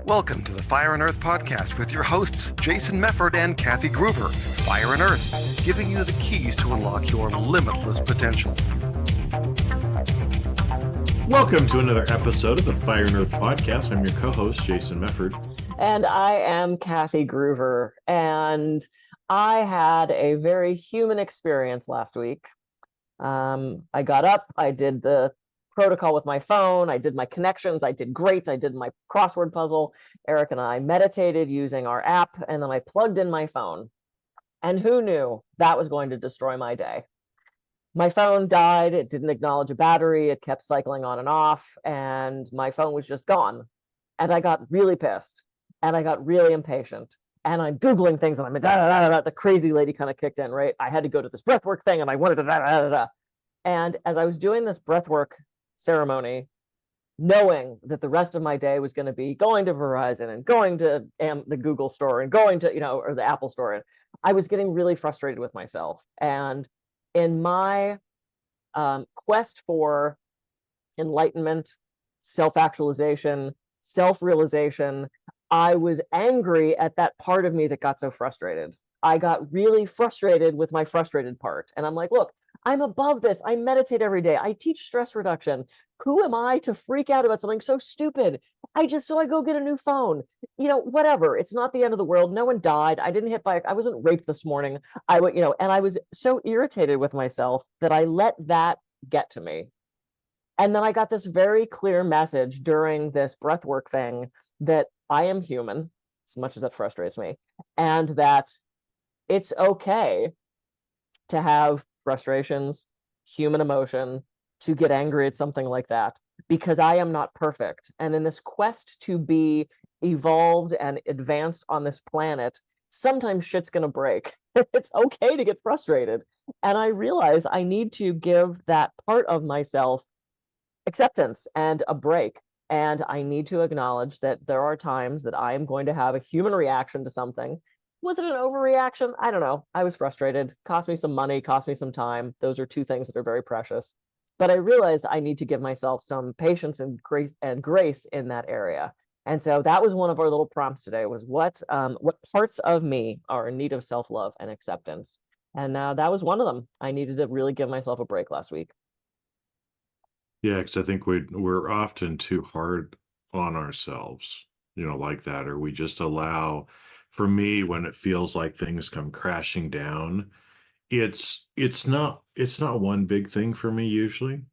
Welcome to the Fire and Earth podcast with your hosts, Jason Mefford and Kathy Groover. Fire and Earth, giving you the keys to unlock your limitless potential. Welcome to another episode of the Fire and Earth podcast. I'm your co-host, Jason Mefford. And I am Kathy Groover. And I had a very human experience last week. I got up, I did the protocol with my phone, I did my connections, I did great, I did my crossword puzzle. Eric and I meditated using our app, and then I plugged in my phone. And who knew that was going to destroy my day? My phone died, it didn't acknowledge a battery, it kept cycling on and off, and my phone was just gone. And I got really pissed, and I got really impatient. And I'm Googling things, and I'm the crazy lady kind of kicked in, right? I had to go to this breathwork thing, and I wanted to And as I was doing this breathwork ceremony, knowing that the rest of my day was going to be going to Verizon and going to the Google store and going to, or the Apple store, and I was getting really frustrated with myself. And in my quest for enlightenment, self-actualization, self-realization, I was angry at that part of me that got so frustrated. I got really frustrated with my frustrated part. And I'm like, look, I'm above this. I meditate every day. I teach stress reduction. Who am I to freak out about something so stupid? I go get a new phone. Whatever. It's not the end of the world. No one died. I didn't I wasn't raped this morning. And I was so irritated with myself that I let that get to me. And then I got this very clear message during this breathwork thing that I am human, as much as that frustrates me, and that it's okay to have frustrations, human emotion, to get angry at something like that, because I am not perfect. And in this quest to be evolved and advanced on this planet, sometimes shit's gonna break. It's okay to get frustrated. And I realize I need to give that part of myself acceptance and a break. And I need to acknowledge that there are times that I am going to have a human reaction to something. Was it an overreaction? I don't know. I was frustrated. Cost me some money, cost me some time. Those are two things that are very precious. But I realized I need to give myself some patience and grace in that area. And so that was one of our little prompts today, was what parts of me are in need of self-love and acceptance. And that was one of them. I needed to really give myself a break last week. Yeah, because I think we're often too hard on ourselves, like that, or we just allow. For me, when it feels like things come crashing down, it's not one big thing for me usually.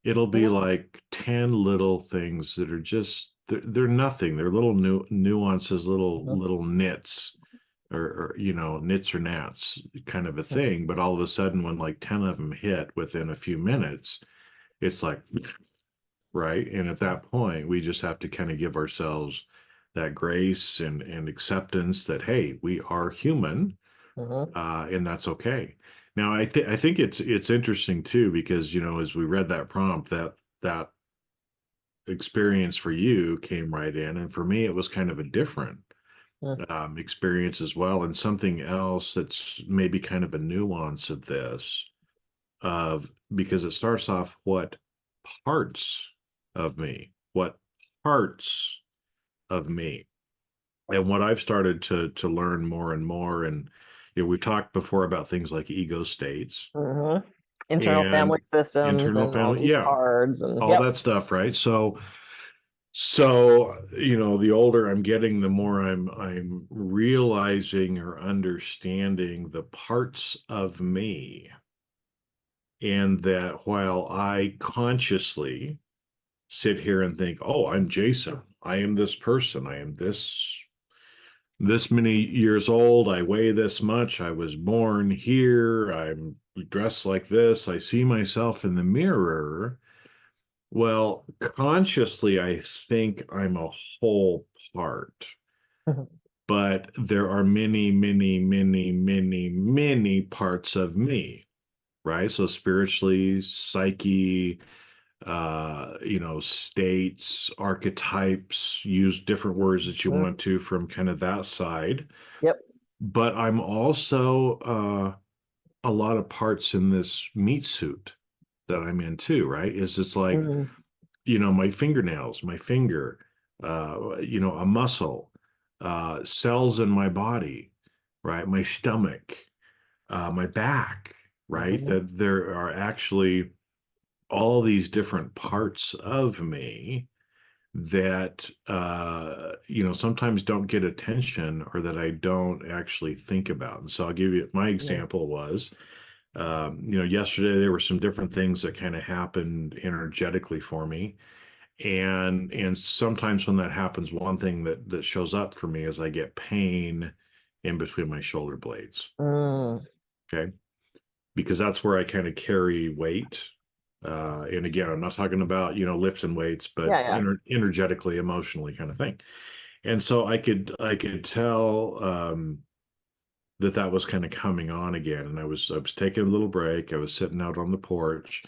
It'll be like 10 little things that are just they're nothing. They're little nuances, little nits, or nits or gnats kind of a thing. But all of a sudden, when like 10 of them hit within a few minutes, it's like, right? And at that point, we just have to kind of give ourselves that grace and acceptance that, hey, we are human, and that's okay. Now, I think it's interesting too, because as we read that prompt, that experience for you came right in, and for me, it was kind of a different experience as well, and something else that's maybe kind of a nuance of this, because it starts off, what parts of me, and what I've started to learn more and more. And we talked before about things like ego states, internal family systems, internal family, cards, and all that stuff, right? So the older I'm getting, the more I'm realizing or understanding the parts of me. And that while I consciously sit here and think, oh, I'm Jason, I am this person, I am this many years old, I weigh this much, I was born here, I'm dressed like this, I see myself in the mirror. Well, consciously, I think I'm a whole part. But there are many, many, many, many, many parts of me, right? So spiritually, psyche, states, archetypes, use different words that you want to from kind of that side. Yep. But I'm also a lot of parts in this meat suit that I'm in too, right? It's like, my fingernails, my finger, a muscle, cells in my body, right? My stomach, my back, right? Mhm. That there are actually all these different parts of me that sometimes don't get attention or that I don't actually think about. And so I'll give you my Mhm. example was yesterday there were some different things that kind of happened energetically for me. And sometimes when that happens, one thing that shows up for me is I get pain in between my shoulder blades. Mm. Okay. Because that's where I kind of carry weight. And again, I'm not talking about, lifts and weights, but Yeah, yeah. energetically, emotionally kind of thing. And so I could tell that was kind of coming on again. And I was taking a little break. I was sitting out on the porch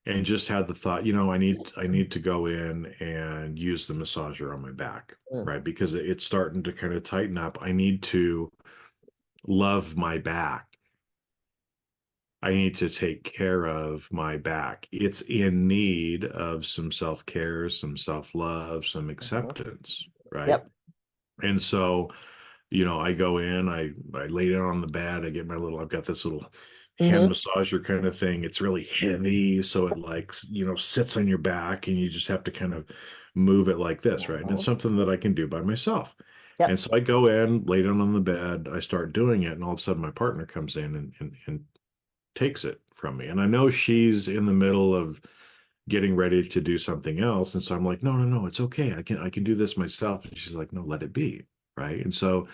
and just had the thought, I need to go in and use the massager on my back, Mm. right? Because it's starting to kind of tighten up. I need to love my back. I need to take care of my back. It's in need of some self-care, some self-love, some Mhm. acceptance, right? Yep. And so, I go in, I lay down on the bed, I've got this little hand Hmm. massager kind of thing. It's really heavy, so it like, sits on your back and you just have to kind of move it like this, right? And it's Mhm. something that I can do by myself. And Yep. so I go in, lay down on the bed, I start doing it, and all of a sudden my partner comes in and takes it from me. And I know she's in the middle of getting ready to do something else. And so I'm like, no, no, no, it's okay. I can do this myself. And she's like, no, let it be. Right. And so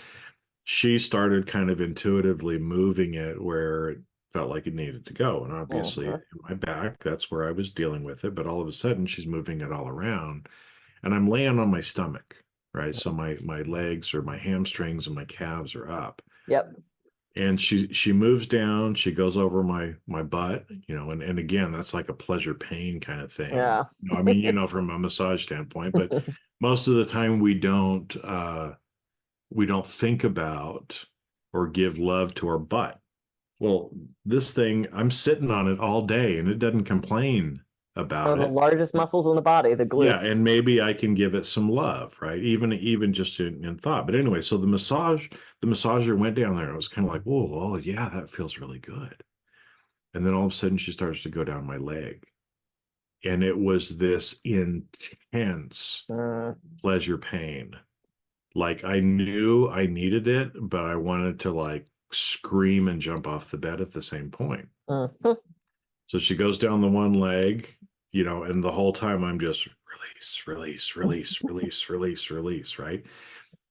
she started kind of intuitively moving it where it felt like it needed to go. And obviously in Mhm. my back, that's where I was dealing with it. But all of a sudden she's moving it all around and I'm laying on my stomach. Right. So my legs or my hamstrings and my calves are up Yep. and she moves down, she goes over my butt, and again that's like a pleasure pain kind of thing. Yeah. I mean, from a massage standpoint, but most of the time we don't think about or give love to our butt. Well, this thing, I'm sitting on it all day and it doesn't complain One about of the it. largest muscles in the body, the Yeah, glutes. and maybe I can give it some love, right? Even just in thought. But anyway, so the massager went down there. And it was kind of like, whoa, oh yeah, that feels really good. And then all of a sudden she starts to go down my leg. And it was this intense Mm. pleasure pain. Like I knew I needed it, but I wanted to like scream and jump off the bed at the same point. Mhm. So she goes down the one leg, and the whole time I'm just release, release, release, release, release, release, right?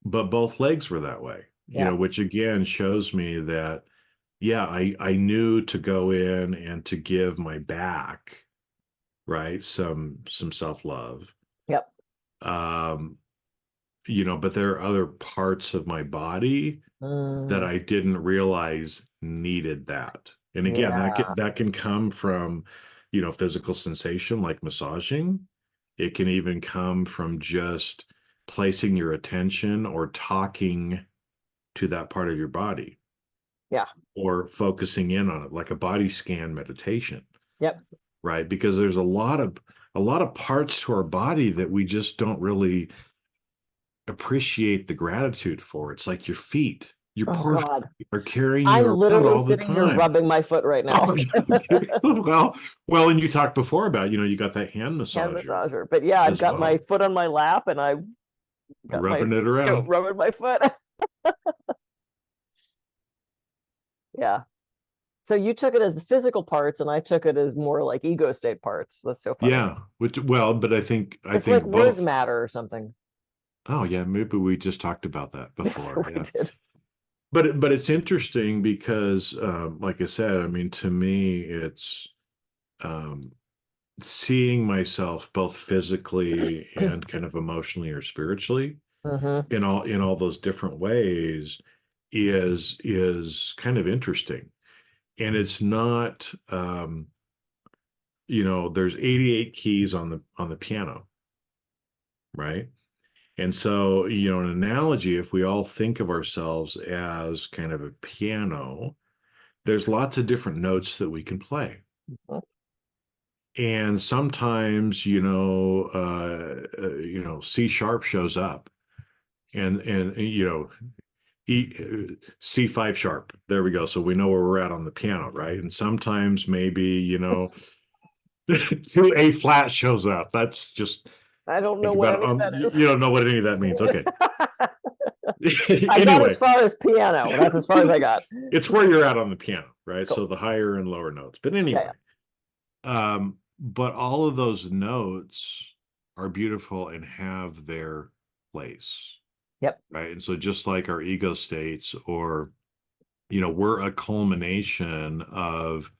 But both legs were that way, Yeah. which again shows me that, yeah, I knew to go in and to give my back, right, some self-love. Yep. Um, but there are other parts of my body that Mm. I didn't realize needed that. And again, Yeah. that can come from, physical sensation like massaging. It can even come from just placing your attention or talking to that part of your body Yeah. or focusing in on it like a body scan meditation, Yep. right? Because there's a lot of parts to our body that we just don't really appreciate the gratitude for. It's like your feet. Your Oh poor feet God. are carrying I'm you around literally all the sitting here time. rubbing my foot right now. Oh, well, and you talked before about, you got that hand Hand massager massager. But yeah, I've as got my well, foot on my lap and I've got my rubbing it around. rubbing my foot. Yeah. So you took it as the physical parts and I took it as more like ego state parts. That's so funny. Yeah, well, but I It's like think words both. matter or something. Oh yeah, maybe we just talked about that before. We Yeah, did. but it's interesting because, like I said, I mean, to me, it's um, seeing myself both physically and kind of emotionally or spiritually Hmm. in all those different ways is kind of interesting. And it's not, there's 88 keys on the piano, right? And so, an analogy, if we all think of ourselves as kind of a piano, there's lots of different notes that we can play. And sometimes, C sharp shows up, and C5 sharp. There we go. So we know where we're at on the piano, right? And sometimes maybe, 2 A flat shows up. That's just I don't know think what about it any of on, that is. you don't know what any of that means. Okay. I got Anyway, as far as piano. That's as far as I got. it's where you're at on the piano, right? Cool. So the higher and lower notes. But Yeah, anyway, but all of those notes are beautiful and have their place, Yep. right? And so just like our ego states, or we're a culmination of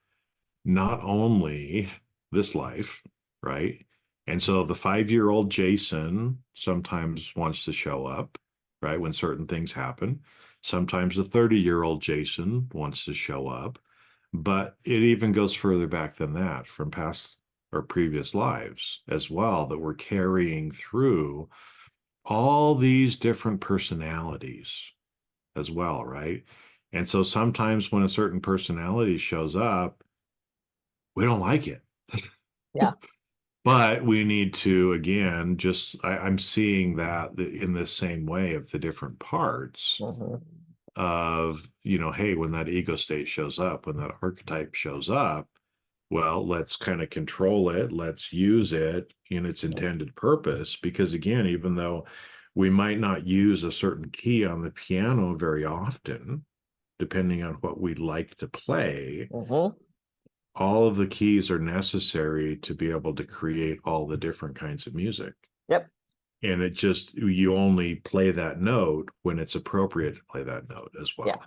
not only this life, right? And so the 5-year-old Jason sometimes wants to show up, right? When certain things happen. Sometimes the 30-year-old Jason wants to show up, but it even goes further back than that, from past or previous lives as well, that we're carrying through all these different personalities as well, right? And so sometimes when a certain personality shows up, we don't like it. Yeah. But we need to, again, I'm seeing that in the same way of the different parts Mm-hmm. of, hey, when that ego state shows up, when that archetype shows up, well, let's kind of control it. Let's use it in its intended purpose. Because again, even though we might not use a certain key on the piano very often, depending on what we'd like to play, Mm-hmm. all of the keys are necessary to be able to create all the different kinds of music. Yep. And you only play that note when it's appropriate to play that note as well.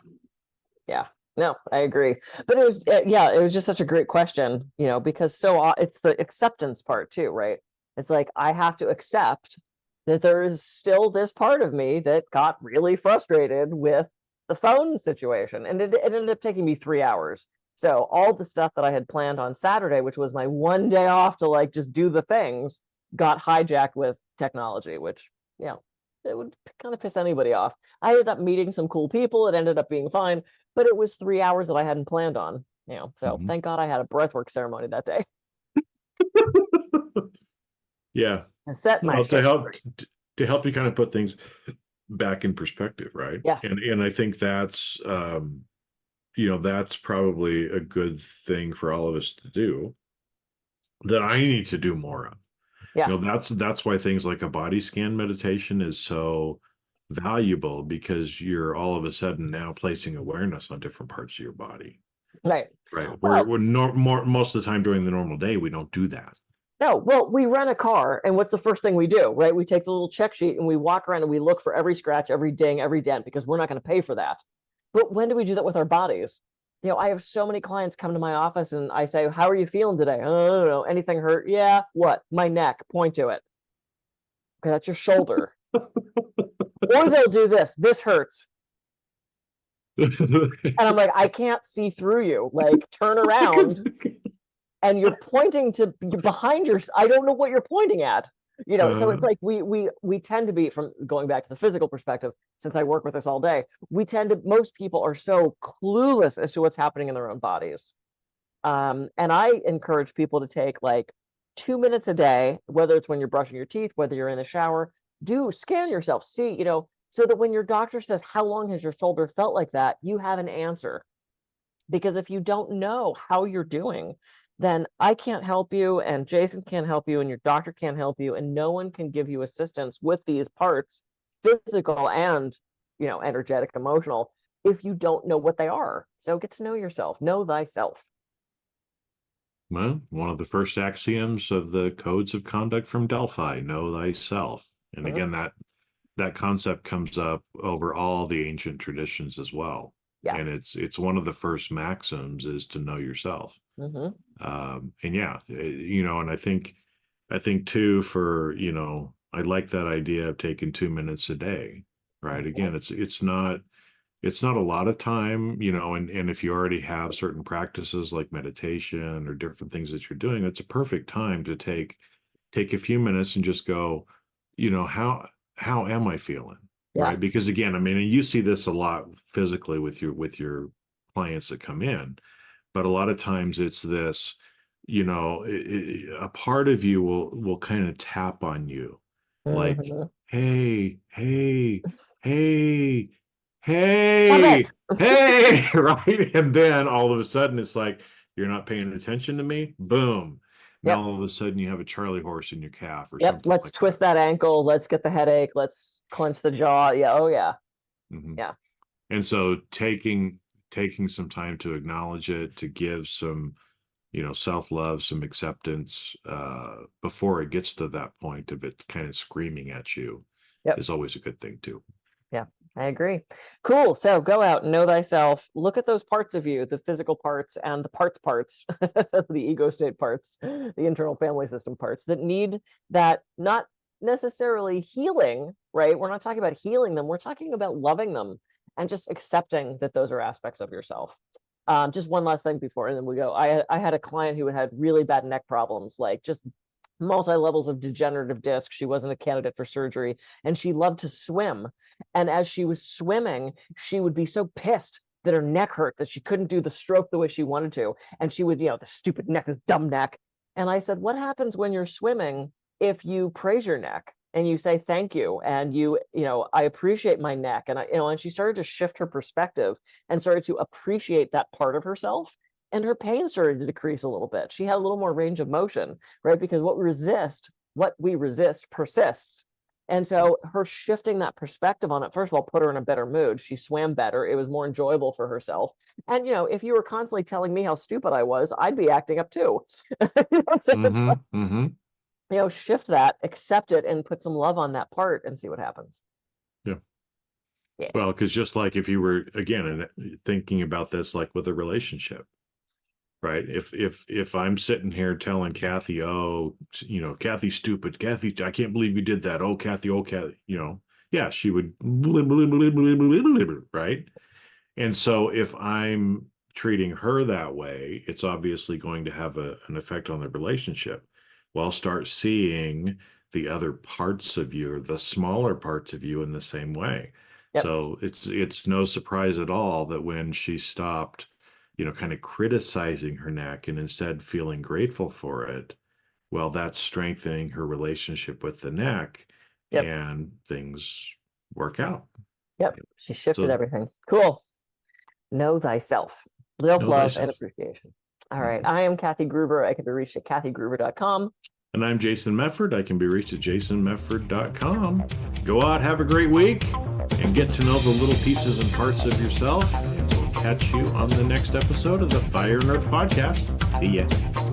Yeah. No, I agree. But it was just such a great question, because it's the acceptance part too, right? It's like, I have to accept that there is still this part of me that got really frustrated with the phone situation. And it ended up taking me 3 hours. So all the stuff that I had planned on Saturday, which was my one day off to like just do the things, got hijacked with technology, which, it would kind of piss anybody off. I ended up meeting some cool people. It ended up being fine, but it was 3 hours that I hadn't planned on. So thank God I had a breathwork ceremony that day. Yeah. To set my to help you kind of put things back in perspective, right? Yeah. And I think that's that's probably a good thing for all of us to do, that I need to do more of. Yeah. That's why things like a body scan meditation is so valuable, because you're all of a sudden now placing awareness on different parts of your body. Right. Right. Well, Most of the time during the normal day, we don't do that. no, well, we rent a car, and what's the first thing we do, right? We take the little check sheet and we walk around and we look for every scratch, every ding, every dent, because we're not going to pay for that. But when do we do that with our bodies? I have so many clients come to my office and I say, "How are you feeling today?" "Oh, I don't know. Anything hurt?" "Yeah." "What?" "My neck." Point to it. "Okay, that's your shoulder." Or they'll do this. "This hurts." And I'm like, I can't see through you. Like, turn around. And you're pointing to behind your, I don't know what you're pointing at. So it's like we tend to be, from going back to the physical perspective, since I work with this all day, most people are so clueless as to what's happening in their own bodies. And I encourage people to take like 2 minutes a day, whether it's when you're brushing your teeth, whether you're in the shower, scan yourself, see, so that when your doctor says, "How long has your shoulder felt like that?" you have an answer. Because if you don't know how you're doing, then I can't help you, and Jason can't help you, and your doctor can't help you, and no one can give you assistance with these parts, physical and, energetic, emotional, if you don't know what they are. So get to know yourself, know thyself. Well, one of the first axioms of the codes of conduct from Delphi: know thyself. And Mhm. again, that concept comes up over all the ancient traditions as well. Yeah. And it's one of the first maxims, is to know yourself. Mhm. And yeah, and I think too, for, I like that idea of taking 2 minutes a day, right? Mhm. Again, it's not a lot of time, and if you already have certain practices like meditation or different things that you're doing, that's a perfect time to take a few minutes and just go, how am I feeling? Yeah. Right? Because again, I mean, and you see this a lot physically with your clients that come in, but a lot of times it's this, a part of you will kind of tap on you, like, Mhm. hey, hey, hey, Stop hey, it. hey, right? And then all of a sudden it's like, you're not paying attention to me. Boom. Yep. Now all of a sudden you have a Charlie horse in your calf or Yep. something Let's like twist that. that ankle. Let's get the headache. Let's clench the jaw. Yeah. Oh yeah. Mhm. Yeah. And so taking some time to acknowledge it, to give some, self-love, some acceptance, before it gets to that point of it kind of screaming at you Yep. is always a good thing too. Yeah, I agree. Cool. So go out, know thyself, look at those parts of you, the physical parts and the parts, the ego state parts, the internal family system parts that need that, not necessarily healing, right? We're not talking about healing them. We're talking about loving them and just accepting that those are aspects of yourself. Just one last thing before, and then we go. I had a client who had really bad neck problems, like just multi-levels of degenerative disc. She wasn't a candidate for surgery, and she loved to swim. And as she was swimming, she would be so pissed that her neck hurt that she couldn't do the stroke the way she wanted to. And she would, the stupid neck, this dumb neck. And I said, what happens when you're swimming if you praise your neck and you say thank you and I appreciate my neck? And and she started to shift her perspective and started to appreciate that part of herself. And her pain started to decrease a little bit. She had a little more range of motion, right? Because what we resist persists. And so her shifting that perspective on it, first of all, put her in a better mood. She swam better. It was more enjoyable for herself. And, if you were constantly telling me how stupid I was, I'd be acting up too. So it's like, shift that, accept it, and put some love on that part and see what happens. Yeah. Yeah. Well, because just like if you were, again, thinking about this, like with a relationship, right? If I'm sitting here telling Kathy, oh, Kathy's stupid. Kathy, I can't believe you did that. Oh, Kathy, yeah, she would, right? And so if I'm treating her that way, it's obviously going to have an effect on the relationship. Well, start seeing the other parts of you, or the smaller parts of you, in the same way. Yep. So it's no surprise at all that when she stopped, kind of criticizing her neck and instead feeling grateful for it, well, that's strengthening her relationship with the neck, Yep. and things work out. Yep. She shifted So everything. Cool. Know thyself. Self know love and thyself. appreciation. All right. I am Kathy Gruber. I can be reached at kathygruber.com. And I'm Jason Mefford. I can be reached at jasonmefford.com. Go out, have a great week, and get to know the little pieces and parts of yourself. And we'll catch you on the next episode of the Fire and Earth Podcast. See ya.